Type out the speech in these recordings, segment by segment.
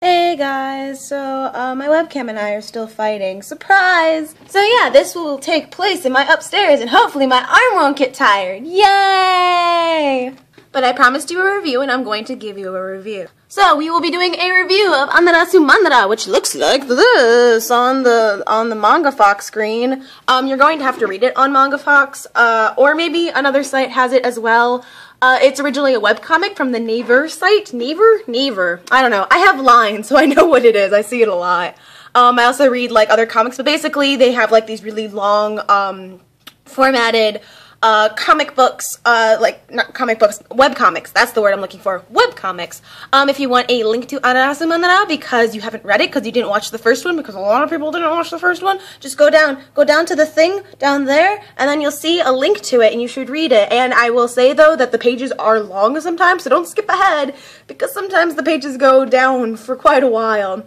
Hey guys, so my webcam and I are still fighting. Surprise! So yeah, this will take place in my upstairs and hopefully my arm won't get tired. Yay! But I promised you a review and I'm going to give you a review. So we will be doing a review of Annarasumanara, which looks like this on the Manga Fox screen. You're going to have to read it on Manga Fox, or maybe another site has it as well. It's originally a webcomic from the Naver site. Naver? I don't know. I have Line, so I know what it is. I see it a lot. I also read, like, other comics, but basically they have, like, these really long, formatted, comic books, not comic books, webcomics. That's the word I'm looking for. Webcomics. If you want a link to Annarasumanara because you haven't read it, because you didn't watch the first one, because a lot of people didn't watch the first one, just go down to the thing down there, and then you'll see a link to it, and you should read it. And I will say, though, that the pages are long sometimes, so don't skip ahead, because sometimes the pages go down for quite a while.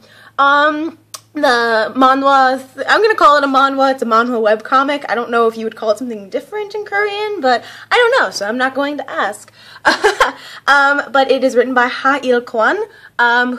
The manhwa, I'm going to call it a manhwa. It's a manhwa webcomic. I don't know if you would call it something different in Korean, but I don't know, so I'm not going to ask. But it is written by Ha-il Kwon,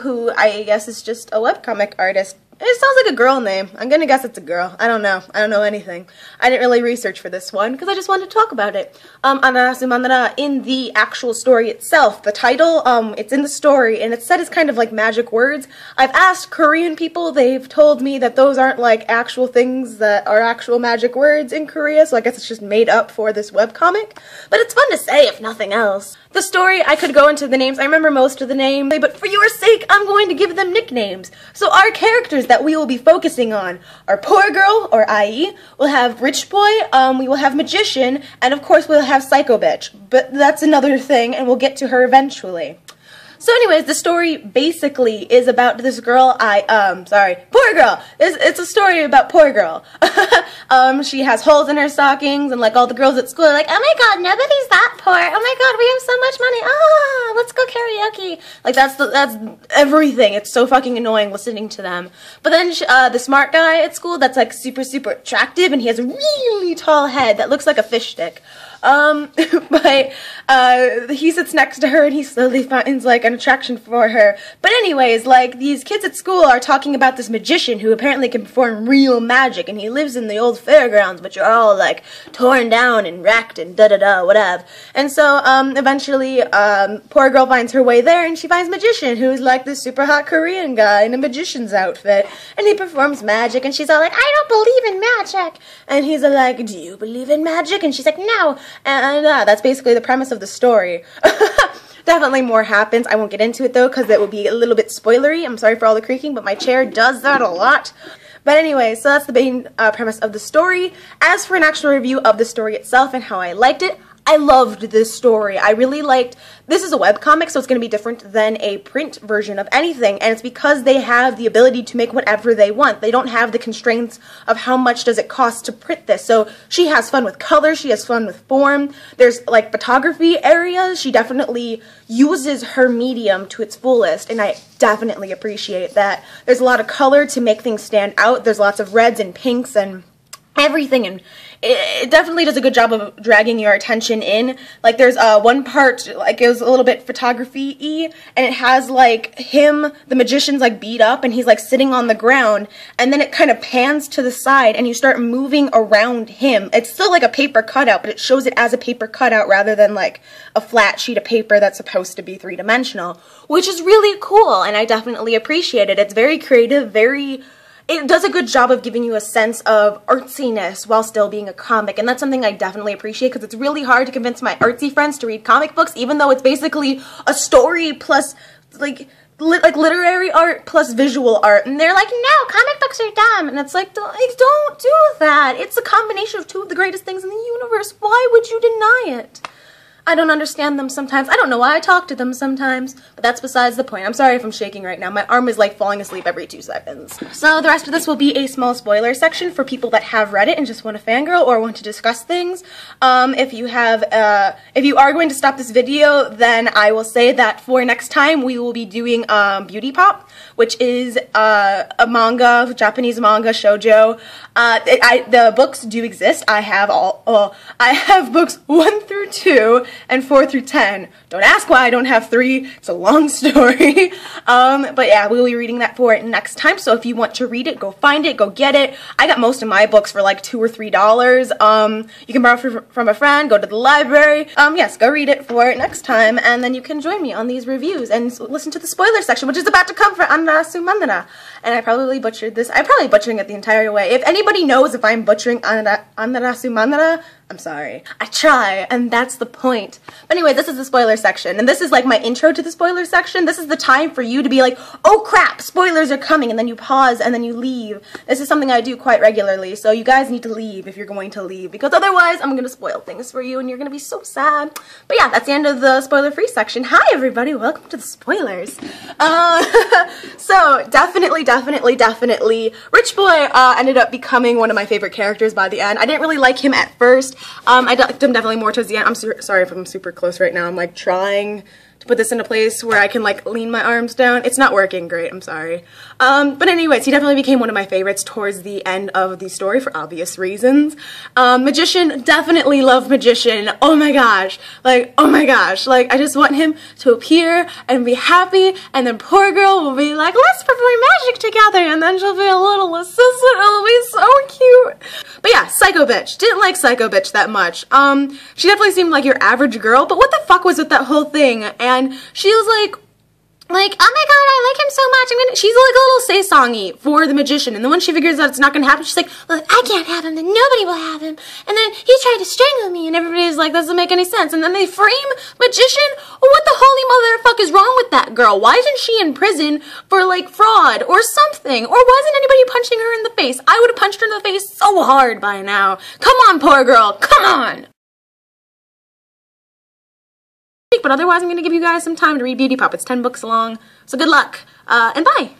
who I guess is just a webcomic artist. It sounds like a girl name. I'm gonna guess it's a girl. I don't know. I don't know anything. I didn't really research for this one because I just wanted to talk about it. Annarasumanara, in the actual story itself, the title, it's in the story and it's said as kind of like magic words. I've asked Korean people, they've told me that those aren't like actual things that are actual magic words in Korea, so I guess it's just made up for this webcomic. But it's fun to say if nothing else. The story, I could go into the names. I remember most of the names, but for your sake, I'm going to give them nicknames. So our characters that we will be focusing on are Poor Girl, or IE, we'll have Rich Boy, we will have Magician, and of course we'll have Psycho Bitch. But that's another thing, and we'll get to her eventually. So anyways, the story basically is about this girl, Poor Girl. It's a story about Poor Girl. She has holes in her stockings, and like all the girls at school are like, oh my god, nobody's that poor. Oh my god, we have so much money. Ah, let's go karaoke. Like that's everything. It's so fucking annoying listening to them. But then the smart guy at school that's like super attractive, and he has a really tall head that looks like a fish stick. But he sits next to her and he slowly finds like an attraction for her. But anyways, like these kids at school are talking about this magician who apparently can perform real magic, and he lives in the old fairgrounds, but you're all like torn down and wrecked and whatever. And so eventually Poor Girl finds her way there, and she finds Magician, who's like this super hot Korean guy in a magician's outfit, and he performs magic, and she's all like, I don't believe in magic. And he's like, do you believe in magic? And she's like, no. And that's basically the premise of the story. Definitely more happens. I won't get into it though because it would be a little bit spoilery. I'm sorry for all the creaking, but my chair does that a lot. But anyway, so that's the main premise of the story. As for an actual review of the story itself and how I liked it, I loved this story. I really liked, this is a webcomic, so it's going to be different than a print version of anything, and it's because they have the ability to make whatever they want. They don't have the constraints of how much does it cost to print this. So she has fun with color, she has fun with form, there's like photography areas, she definitely uses her medium to its fullest, and I definitely appreciate that. There's a lot of color to make things stand out, there's lots of reds and pinks and everything, and it definitely does a good job of dragging your attention in. Like there's one part, like it was a little bit photography-y, and it has like him, the magician's like beat up, and he's like sitting on the ground, and then it kind of pans to the side, and you start moving around him. It's still like a paper cutout, but it shows it as a paper cutout rather than like a flat sheet of paper that's supposed to be three-dimensional, which is really cool, and I definitely appreciate it. It's very creative, it does a good job of giving you a sense of artsiness while still being a comic, and that's something I definitely appreciate because it's really hard to convince my artsy friends to read comic books, even though it's basically a story plus like literary art plus visual art, and they're like, no, comic books are dumb, and it's like, don't do that. It's a combination of two of the greatest things in the universe. Why would you deny it? I don't understand them sometimes. I don't know why I talk to them sometimes, but that's besides the point. I'm sorry if I'm shaking right now. My arm is like falling asleep every 2 seconds. So the rest of this will be a small spoiler section for people that have read it and just want to fangirl or want to discuss things. If you are going to stop this video, then I will say that for next time we will be doing Beauty Pop, which is a manga, Japanese manga shoujo. The books do exist. I have books 1 through 2. and 4 through 10. Don't ask why I don't have 3. It's a long story. But yeah, we'll be reading that for it next time. So if you want to read it, go find it, go get it. I got most of my books for like $2 or $3. You can borrow from a friend, go to the library. Yes, go read it for it next time, and then you can join me on these reviews and listen to the spoiler section, which is about to come for Annarasumanara. And I probably butchered this. I'm probably butchering it the entire way. If anybody knows if I'm butchering Annarasumanara, I'm sorry. I try, and that's the point. But anyway, this is the spoiler section, and this is like my intro to the spoiler section. This is the time for you to be like, oh crap, spoilers are coming, and then you pause, and then you leave. This is something I do quite regularly, so you guys need to leave if you're going to leave, because otherwise I'm gonna spoil things for you, and you're gonna be so sad. But yeah, that's the end of the spoiler-free section. Hi everybody, welcome to the spoilers. So definitely, Rich Boy ended up becoming one of my favorite characters by the end. I didn't really like him at first. I liked him definitely more towards the end. I'm sorry if I'm super close right now. I'm like trying to put this in a place where I can like lean my arms down. It's not working great, I'm sorry. But anyways, he definitely became one of my favorites towards the end of the story for obvious reasons. Magician, definitely love Magician. Oh my gosh, like I just want him to appear and be happy, and then poor girl will be like, let's perform magic together, and then she'll be a little assistant. It'll be so cute. But yeah, Psycho Bitch. Didn't like Psycho Bitch that much. She definitely seemed like your average girl, but what the fuck was with that whole thing? And she was like, oh my god, I like him so much. She's like a little say-songy for the magician, and then when she figures out it's not gonna happen, she's like, well, if I can't have him, then nobody will have him. And then he tried to strangle me, and everybody's like, that doesn't make any sense. And then they frame Magician? Well, what the holy motherfuck is wrong with that girl? Why isn't she in prison for like fraud or something? Or why isn't anybody punching her in the face? I would have punched her in the face so hard by now. Come on, poor girl, come on! But otherwise, I'm going to give you guys some time to read Beauty Pop. It's 10 books long, so good luck, and bye!